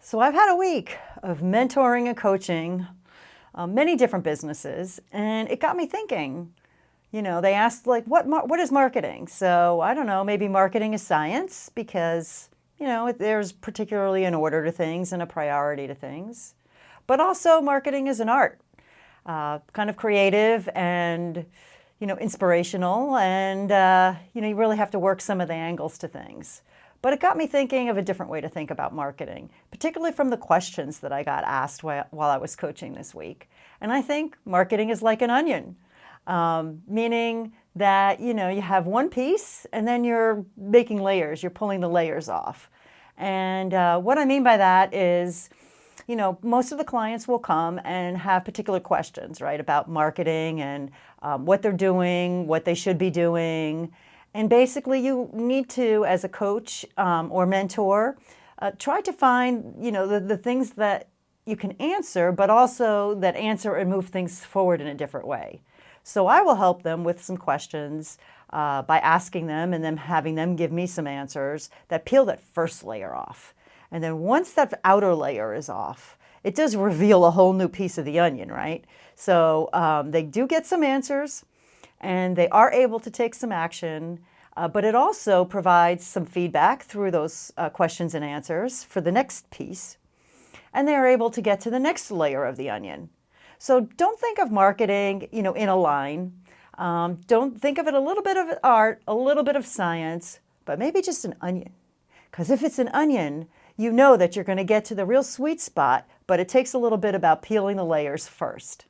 So I've had a week of mentoring and coaching many different businesses, and it got me thinking. They asked like, what is marketing? So I don't know, maybe marketing is science because, there's particularly an order to things and a priority to things. But also marketing is an art, kind of creative and, inspirational. And, you really have to work some of the angles to things. But it got me thinking of a different way to think about marketing, particularly from the questions that I got asked while I was coaching this week. And I think marketing is like an onion, meaning that, you have one piece and then you're making layers, you're pulling the layers off. And what I mean by that is, most of the clients will come and have particular questions, right, about marketing and what they're doing, what they should be doing. And basically, you need to, as a coach or mentor, try to find, the things that you can answer, but also that answer and move things forward in a different way. So I will help them with some questions by asking them and then having them give me some answers that peel that first layer off. And then once that outer layer is off, it does reveal a whole new piece of the onion, right? So they do get some answers, and they are able to take some action, but it also provides some feedback through those questions and answers for the next piece, and they are able to get to the next layer of the onion. So don't think of marketing, in a line. Don't think of it a little bit of art, a little bit of science, but maybe just an onion. Because if it's an onion, you know that you're going to get to the real sweet spot, but it takes a little bit about peeling the layers first.